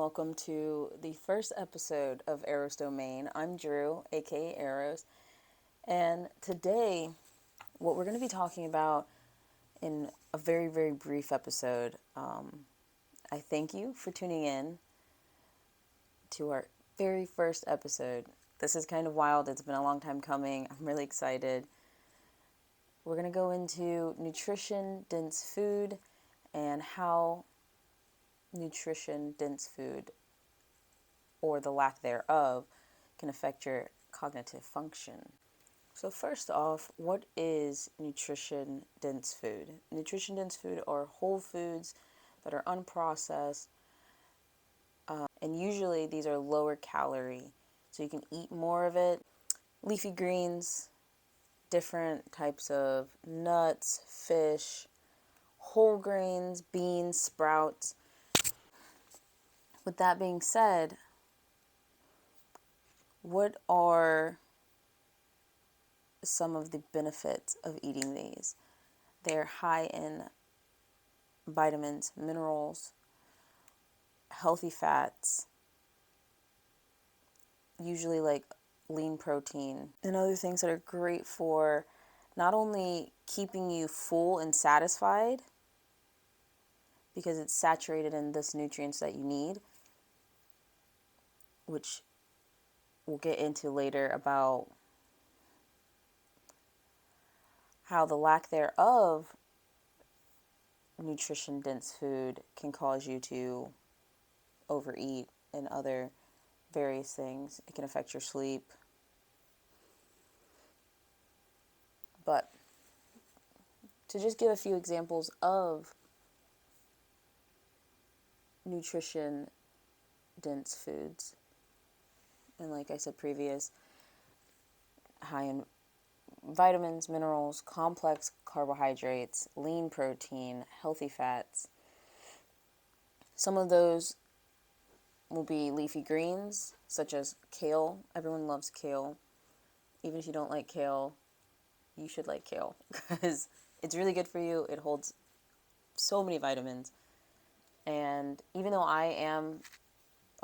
welcome to the first episode of Eros Domain. I'm Drew, aka Eros, and today, what we're going to be talking about in a very, very brief episode, I thank you for tuning in to our very first episode. This is kind of wild, it's been a long time coming. I'm really excited. We're going to go into nutrition dense food and how nutrition dense food, or the lack thereof, can affect your cognitive function. So first off, what is nutrition dense food? Nutrition dense food are whole foods that are unprocessed, and usually these are lower calorie, so you can eat more of it. Leafy greens, different types of nuts, fish, whole grains, beans, sprouts. With that being said, what are some of the benefits of eating these? They're high in vitamins, minerals, healthy fats, usually like lean protein, and other things that are great for not only keeping you full and satisfied because it's saturated in this nutrients that you need, which we'll get into later about how the lack thereof nutrition dense food can cause you to overeat and other various things. It can affect your sleep. But to just give a few examples of nutrition dense foods, and like I said previous, high in vitamins, minerals, complex carbohydrates, lean protein, healthy fats. Some of those will be leafy greens, such as kale. Everyone loves kale. Even if you don't like kale, you should like kale because it's really good for you. It holds so many vitamins. And even though I am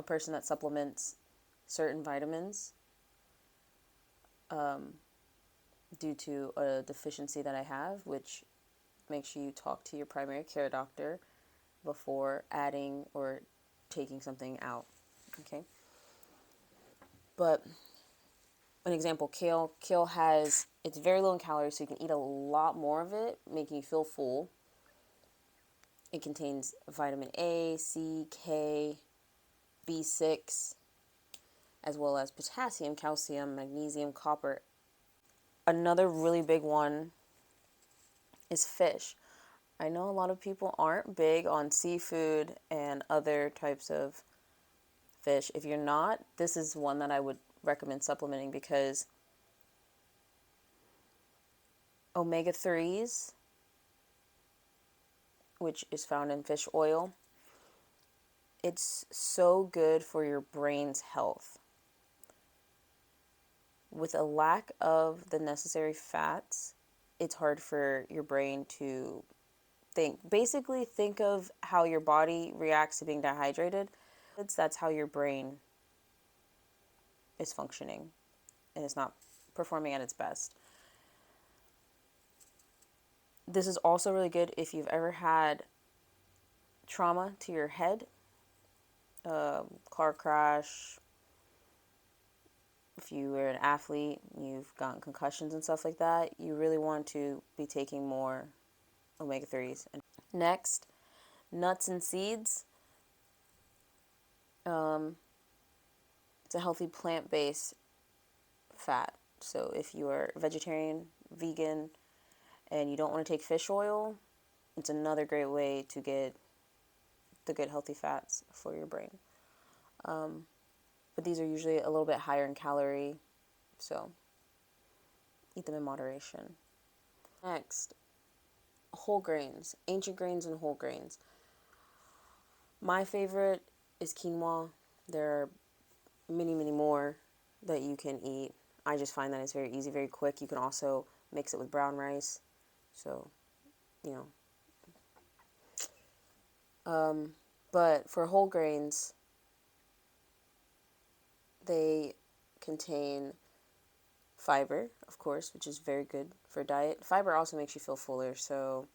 a person that supplements certain vitamins due to a deficiency that I have, which make sure you talk to your primary care doctor before adding or taking something out. Okay? But an example, kale. Kale has, it's very low in calories, so you can eat a lot more of it, making you feel full. It contains vitamin A, C, K, B6, as well as potassium, calcium, magnesium, copper. Another really big one is fish. I know a lot of people aren't big on seafood and other types of fish. If you're not, this is one that I would recommend supplementing because omega-3s, which is found in fish oil, it's so good for your brain's health. With a lack of the necessary fats, it's hard for your brain to think. Basically, think of how your body reacts to being dehydrated. That's how your brain is functioning, and it's not performing at its best. This is also really good if you've ever had trauma to your head, car crash. If you were an athlete, you've gotten concussions and stuff like that, you really want to be taking more omega-3s. Next, nuts and seeds. It's a healthy plant-based fat. So if you are vegetarian, vegan, and you don't want to take fish oil, it's another great way to get the good healthy fats for your brain. But these are usually a little bit higher in calorie, so eat them in moderation. Next, whole grains, ancient grains and whole grains. My favorite is quinoa. There are many, many more that you can eat. I just find that it's very easy, very quick. You can also mix it with brown rice. So, you know. But for whole grains, They contain fiber, of course, which is very good for diet. Fiber also makes you feel fuller, so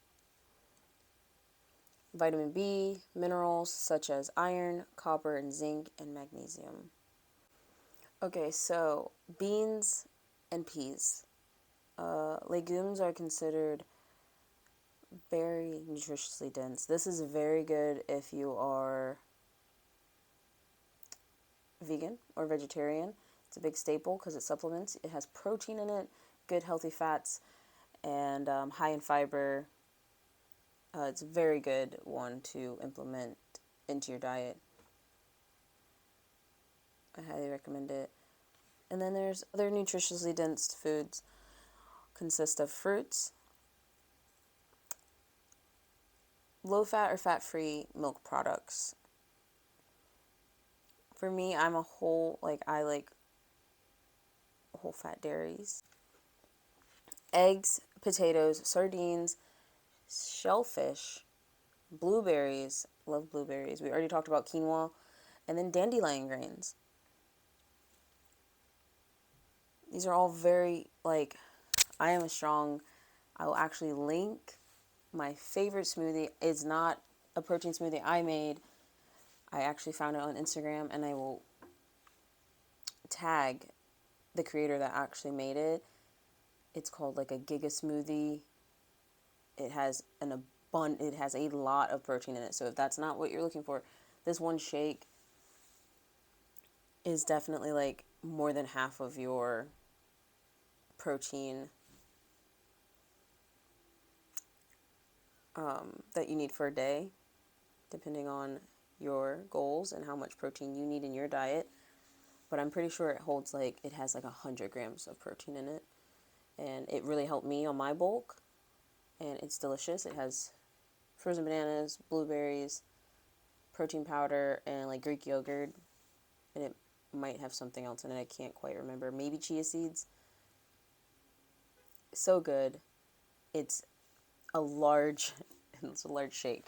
vitamin B, minerals such as iron, copper, and zinc, and magnesium. Okay, so beans and peas. Legumes are considered very nutritiously dense. This is very good if you are vegan or vegetarian. It's a big staple because it supplements. It has protein in it, good healthy fats, and high in fiber. It's a very good one to implement into your diet. I highly recommend it. And then there's other nutritiously dense foods. Consist of fruits, low fat or fat free milk products. For me, I like whole fat dairies. Eggs, potatoes, sardines, shellfish, blueberries. Love blueberries. We already talked about quinoa. And then dandelion grains. These are all very, I will actually link my favorite smoothie. It's not a protein smoothie I made. I actually found it on Instagram, and I will tag the creator that actually made it. It's called like a Giga smoothie. It has it has a lot of protein in it. So if that's not what you're looking for, this one shake is definitely like more than half of your protein that you need for a day, depending on your goals and how much protein you need in your diet. But I'm pretty sure it has like 100 grams of protein in it. And it really helped me on my bulk. And it's delicious. It has frozen bananas, blueberries, protein powder, and like Greek yogurt. And it might have something else in it. I can't quite remember. Maybe chia seeds. So good. It's a large, it's a large shake.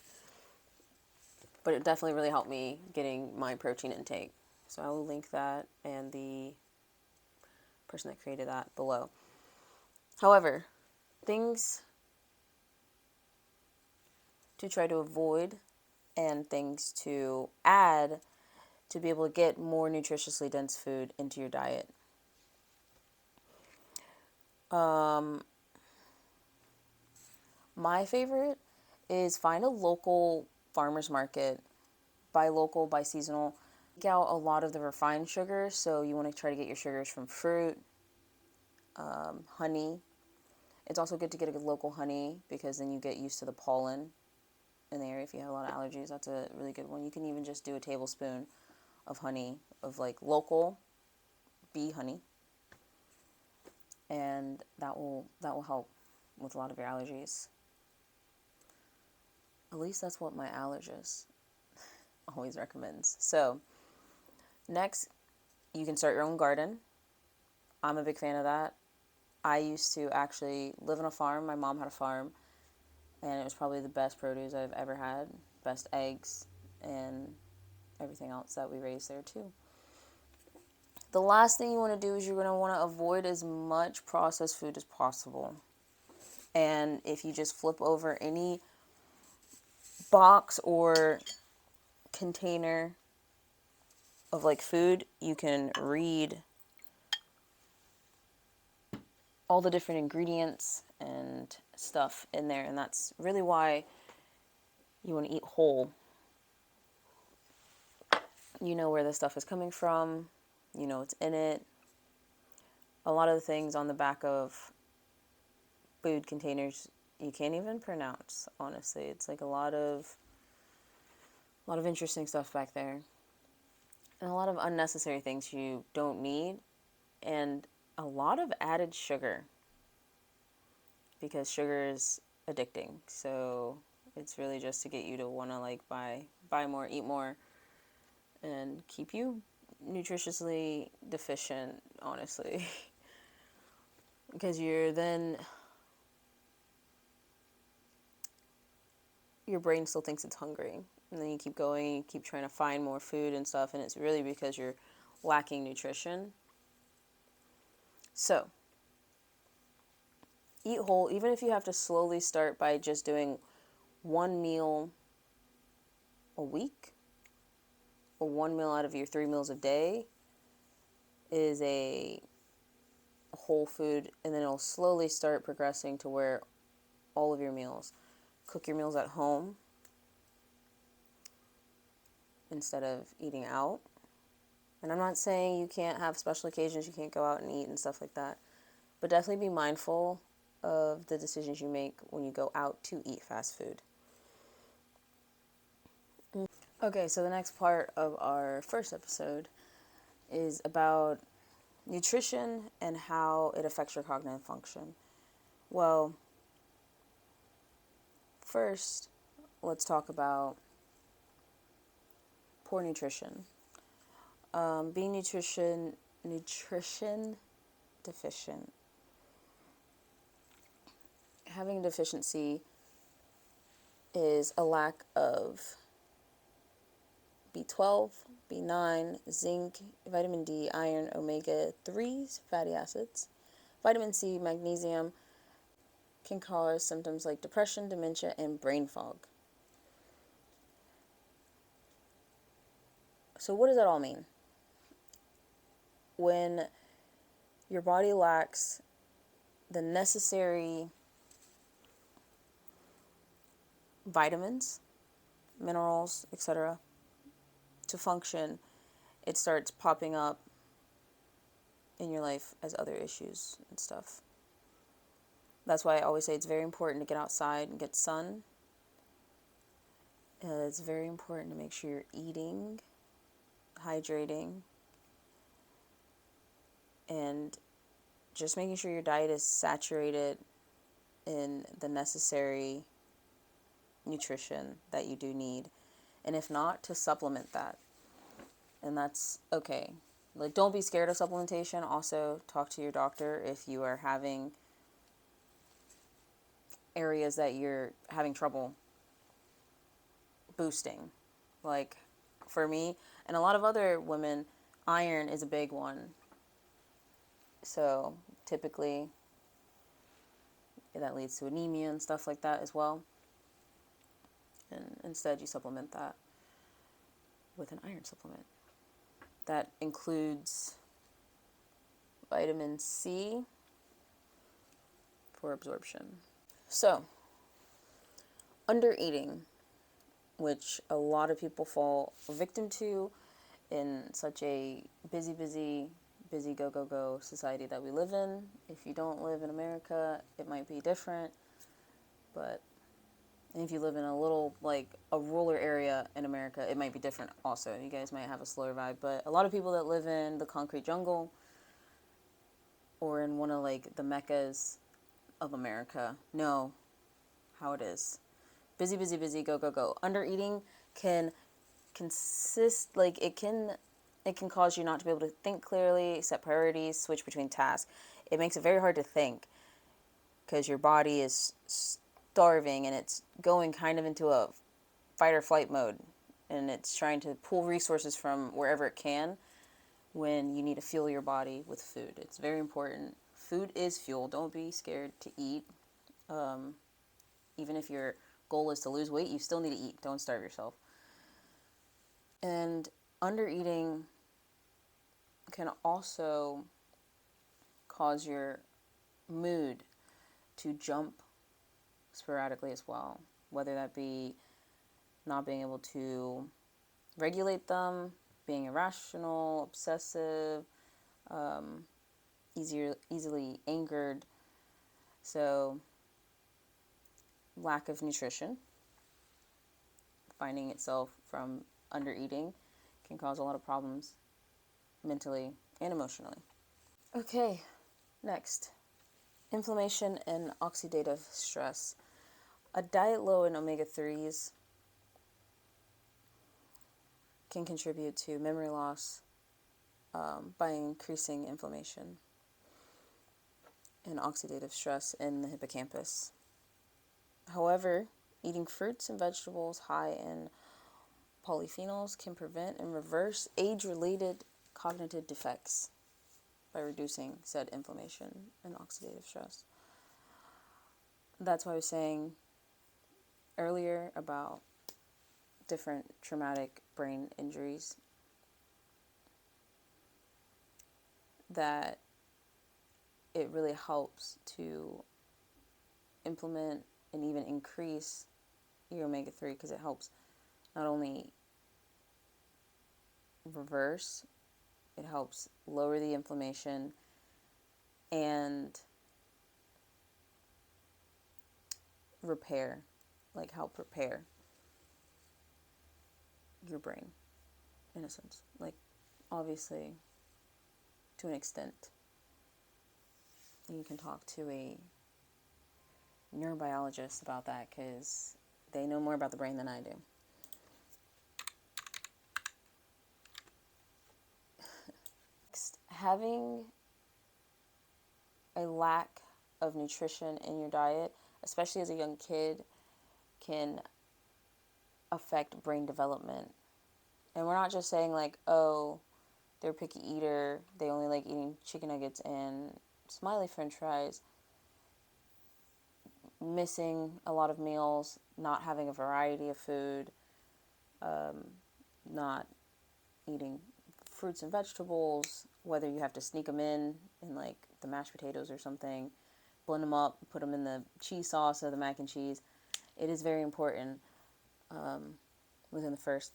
But it definitely really helped me getting my protein intake. So I will link that and the person that created that below. However, things to try to avoid and things to add to be able to get more nutritiously dense food into your diet. My favorite is find a local farmer's market. Buy local, buy seasonal. Take out a lot of the refined sugars, so you want to try to get your sugars from fruit, honey. It's also good to get a good local honey because then you get used to the pollen in the area. If you have a lot of allergies, that's a really good one. You can even just do a tablespoon of honey, of like local bee honey, and that will help with a lot of your allergies. At least that's what my allergist always recommends. So next, you can start your own garden. I'm a big fan of that. I used to actually live on a farm. My mom had a farm, and it was probably the best produce I've ever had. Best eggs and everything else that we raised there too. The last thing you want to do is you're going to want to avoid as much processed food as possible. And if you just flip over any box or container of like food, you can read all the different ingredients and stuff in there. And that's really why you want to eat whole. You know where the stuff is coming from. You know what's in it. A lot of the things on the back of food containers you can't even pronounce, honestly. It's like a lot of interesting stuff back there. And a lot of unnecessary things you don't need. And a lot of added sugar. Because sugar is addicting. So it's really just to get you to want to like buy more, eat more, and keep you nutritiously deficient, honestly. Because your brain still thinks it's hungry. And then you keep going, you keep trying to find more food and stuff, and it's really because you're lacking nutrition. So, eat whole, even if you have to slowly start by just doing one meal a week or one meal out of your 3 meals a day is a whole food, and then it'll slowly start progressing to where all of your meals, cook your meals at home instead of eating out. And I'm not saying you can't have special occasions, you can't go out and eat and stuff like that, but definitely be mindful of the decisions you make when you go out to eat fast food. Okay, so the next part of our first episode is about nutrition and how it affects your cognitive function. Well, first, let's talk about poor nutrition. Being nutrition deficient. Having a deficiency is a lack of B12, B9, zinc, vitamin D, iron, omega-3 fatty acids, vitamin C, magnesium, can cause symptoms like depression, dementia, and brain fog. So what does that all mean? When your body lacks the necessary vitamins, minerals, etc., to function, it starts popping up in your life as other issues and stuff. That's why I always say it's very important to get outside and get sun. It's very important to make sure you're eating, hydrating, and just making sure your diet is saturated in the necessary nutrition that you do need. And if not, to supplement that. And that's okay. Like, don't be scared of supplementation. Also, talk to your doctor if you are having areas that you're having trouble boosting. Like, for me and a lot of other women, iron is a big one. So, typically, that leads to anemia and stuff like that as well. And instead, you supplement that with an iron supplement. That includes vitamin C for absorption. So, undereating, which a lot of people fall victim to in such a busy go society that we live in. If you don't live in America, it might be different, but if you live in a little, like, a rural area in America, it might be different also. You guys might have a slower vibe, but a lot of people that live in the concrete jungle or in one of, like, the meccas of America know how it is. Busy, go. Undereating can consist, like, it can cause you not to be able to think clearly, set priorities, switch between tasks. It makes it very hard to think because your body is starving and it's going kind of into a fight or flight mode, and it's trying to pull resources from wherever it can when you need to fuel your body with food. It's very important. Food is fuel. Don't be scared to eat. Even if your goal is to lose weight, you still need to eat. Don't starve yourself. And undereating can also cause your mood to jump sporadically as well, whether that be not being able to regulate them, being irrational, obsessive, easily angered. So, lack of nutrition, finding itself from undereating, can cause a lot of problems mentally and emotionally. Okay, next, inflammation and oxidative stress. A diet low in omega-3s can contribute to memory loss by increasing inflammation and oxidative stress in the hippocampus. However, eating fruits and vegetables high in polyphenols can prevent and reverse age-related cognitive defects by reducing said inflammation and oxidative stress. That's why I was saying earlier about different traumatic brain injuries, that it really helps to implement and even increase your omega-3, because it helps not only reverse, it helps lower the inflammation and repair, like help repair your brain, in a sense. Like, obviously, to an extent. You can talk to a neurobiologist about that, because they know more about the brain than I do. Having a lack of nutrition in your diet, especially as a young kid, can affect brain development. And we're not just saying like, oh, they're a picky eater, they only like eating chicken nuggets and smiley french fries, missing a lot of meals, not having a variety of food, not eating fruits and vegetables, whether you have to sneak them in like the mashed potatoes or something, blend them up, put them in the cheese sauce or the mac and cheese. It is very important within the first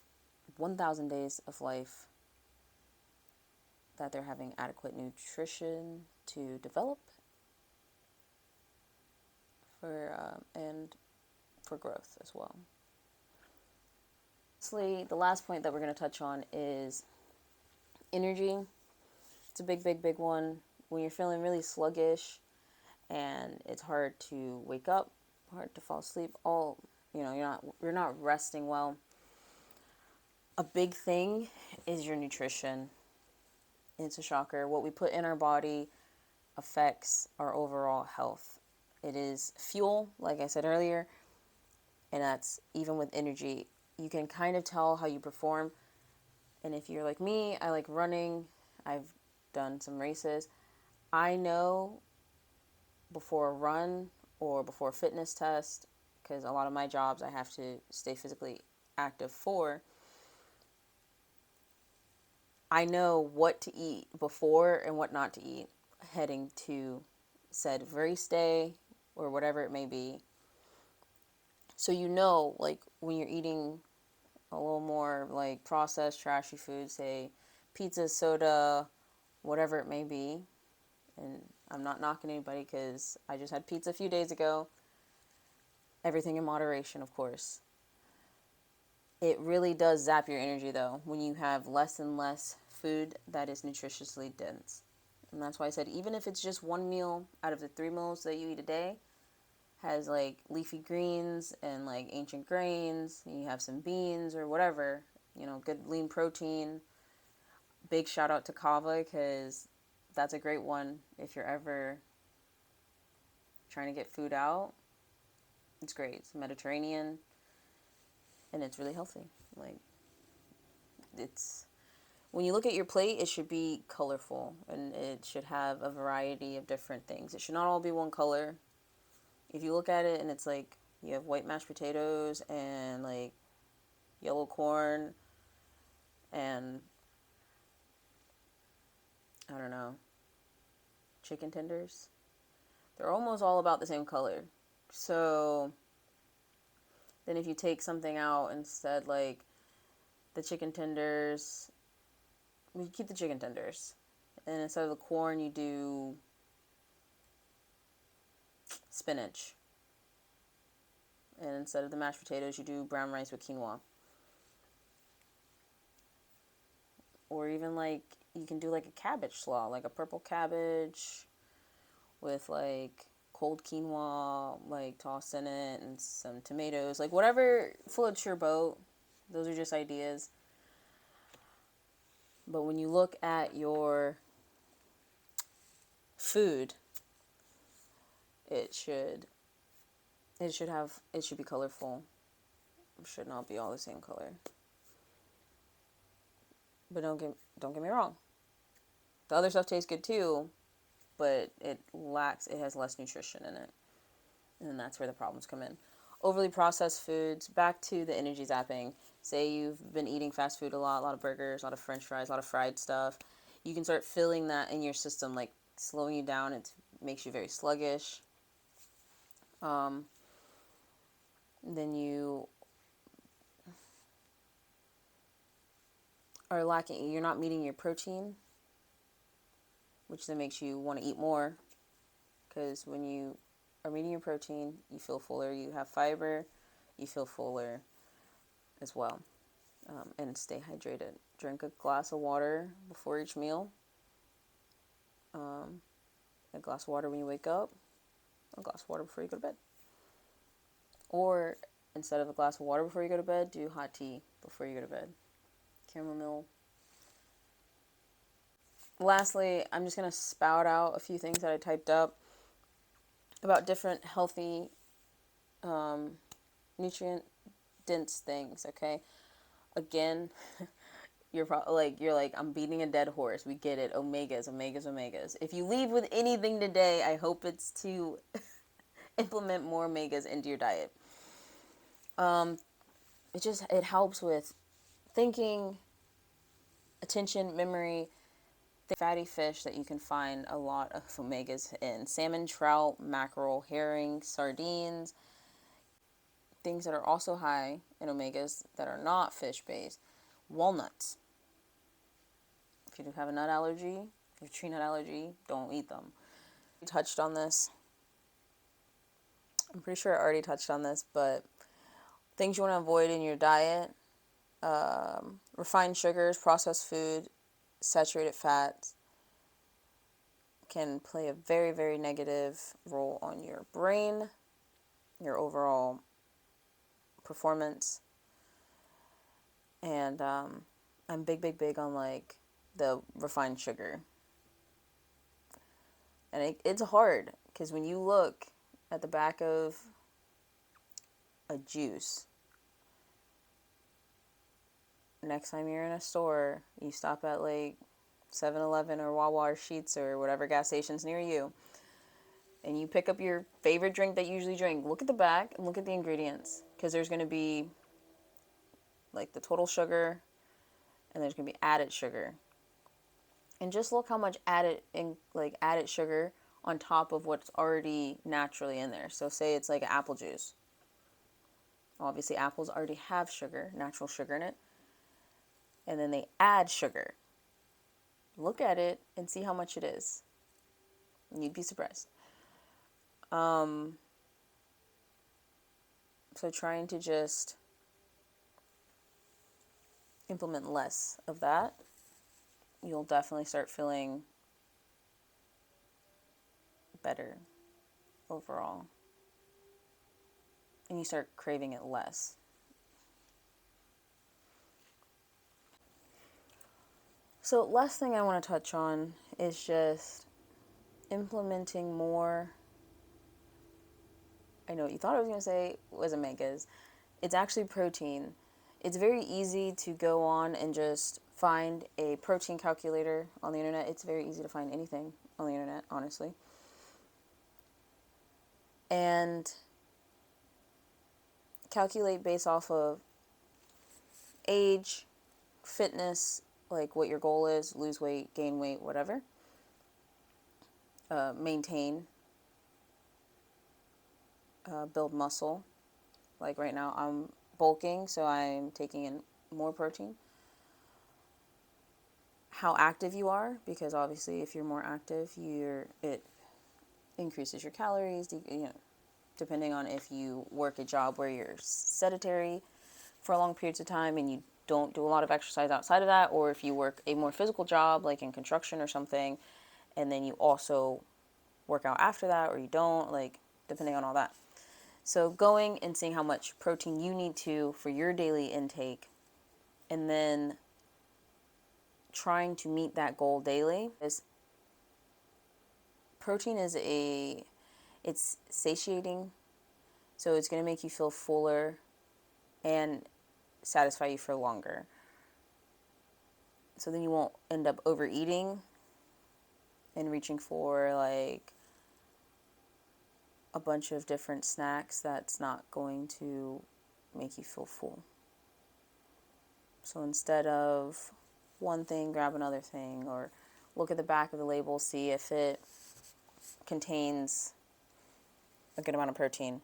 1,000 days of life that they're having adequate nutrition to develop and for growth as well. Lastly, the last point that we're going to touch on is energy. It's a big, big, big one. When you're feeling really sluggish and it's hard to wake up, hard to fall asleep, you're not resting well. A big thing is your nutrition. It's a shocker. What we put in our body affects our overall health. It is fuel, like I said earlier, and that's even with energy. You can kind of tell how you perform. And if you're like me, I like running. I've done some races. I know before a run or before a fitness test, because a lot of my jobs I have to stay physically active for, I know what to eat before and what not to eat heading to said race day or whatever it may be. So like when you're eating a little more like processed, trashy food, say pizza, soda, whatever it may be. And I'm not knocking anybody because I just had pizza a few days ago. Everything in moderation, of course. It really does zap your energy, though, when you have less and less food that is nutritiously dense. And that's why I said, even if it's just one meal out of the 3 meals that you eat a day, has like leafy greens and like ancient grains, and you have some beans or whatever, good lean protein. Big shout out to kava, because that's a great one if you're ever trying to get food out. It's great. It's Mediterranean, and it's really healthy. Like, it's, when you look at your plate, it should be colorful, and it should have a variety of different things. It should not all be one color. If you look at it and it's like you have white mashed potatoes and like yellow corn and I don't know, chicken tenders, they're almost all about the same color. So then if you take something out instead, like the chicken tenders, you keep the chicken tenders, and instead of the corn you do spinach, and instead of the mashed potatoes you do brown rice with quinoa. Or even like you can do like a cabbage slaw, like a purple cabbage with like cold quinoa like tossed in it and some tomatoes, like whatever floats your boat. Those are just ideas. But when you look at your food, it should be colorful. It should not be all the same color. But don't get me wrong. The other stuff tastes good too, but it has less nutrition in it. And then that's where the problems come in. Overly processed foods, back to the energy zapping. Say you've been eating fast food a lot of burgers, a lot of french fries, a lot of fried stuff. You can start feeling that in your system, like slowing you down. It makes you very sluggish. Then you are lacking, you're not meeting your protein, which then makes you want to eat more, because when you are meeting your protein, you feel fuller. You have fiber, you feel fuller as well. And stay hydrated. Drink a glass of water before each meal. A glass of water when you wake up. A glass of water before you go to bed. Or instead of a glass of water before you go to bed, do hot tea before you go to bed. Chamomile. Lastly, I'm just going to spout out a few things that I typed up about different healthy, nutrient dense things, okay? Again, you're like, I'm beating a dead horse. We get it. Omegas, omegas, omegas. If you leave with anything today, I hope it's to implement more omegas into your diet. It helps with thinking, attention, memory. Fatty fish that you can find a lot of omegas in: salmon, trout, mackerel, herring, sardines. Things that are also high in omegas that are not fish based: walnuts. If you have a nut allergy, if you have a tree nut allergy, don't eat them. We touched on this. I'm pretty sure I already touched on this, but things you want to avoid in your diet: refined sugars, processed food, saturated fats can play a very, very negative role on your brain, your overall performance. And I'm big on like the refined sugar. And it's hard, because when you look at the back of a juice, next time you're in a store, you stop at like 7-Eleven or Wawa or Sheetz or whatever gas station's near you, and you pick up your favorite drink that you usually drink, look at the back and look at the ingredients, because there's going to be like the total sugar and there's going to be added sugar. And just look how much added sugar on top of what's already naturally in there. So say it's like apple juice. Obviously apples already have sugar, natural sugar in it. And then they add sugar. Look at it and see how much it is. And you'd be surprised. So trying to just implement less of that, you'll definitely start feeling better overall. And you start craving it less. So last thing I want to touch on is just implementing more. I know what you thought I was going to say was omegas. It's actually protein. It's very easy to go on and just find a protein calculator on the internet. It's very easy to find anything on the internet, honestly. And calculate based off of age, fitness, like what your goal is: lose weight, gain weight, whatever. Maintain, build muscle. Like right now I'm bulking, so I'm taking in more protein. How active you are, because obviously if you're more active, it increases your calories, depending on if you work a job where you're sedentary for long periods of time and you don't do a lot of exercise outside of that, or if you work a more physical job like in construction or something, and then you also work out after that, or you don't, like depending on all that. So going and seeing how much protein you need for your daily intake, and then trying to meet that goal daily. Protein it's satiating, so it's going to make you feel fuller and satisfy you for longer. So then you won't end up overeating and reaching for like a bunch of different snacks that's not going to make you feel full. So instead of one thing, grab another thing, or look at the back of the label, see if it contains a good amount of protein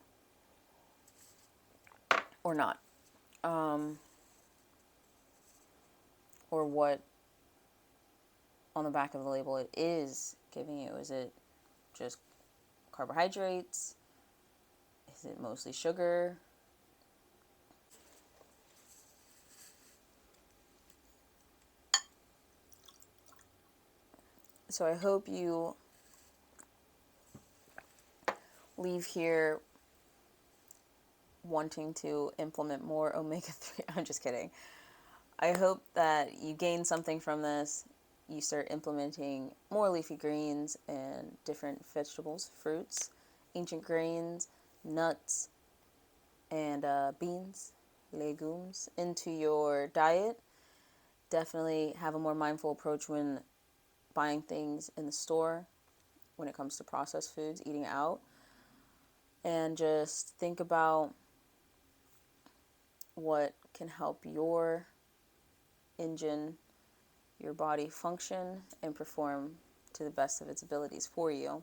or not. Or what on the back of the label it is giving you. Is it just carbohydrates? Is it mostly sugar? So I hope you leave here wanting to implement more omega-3. I'm just kidding. I hope that you gain something from this. You start implementing more leafy greens and different vegetables, fruits, ancient grains, nuts, and beans, legumes into your diet. Definitely have a more mindful approach when buying things in the store when it comes to processed foods, eating out. And just think about what can help your engine, your body function and perform to the best of its abilities for you.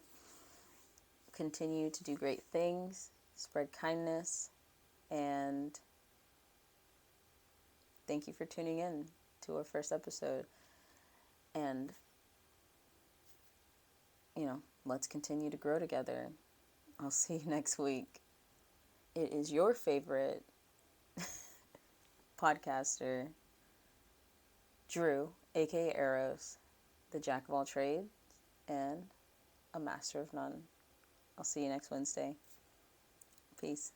Continue to do great things, spread kindness, and thank you for tuning in to our first episode. And, let's continue to grow together. I'll see you next week. It is your favorite podcaster, Drew, aka Eros, the jack of all trades and a master of none. I'll see you next Wednesday. Peace.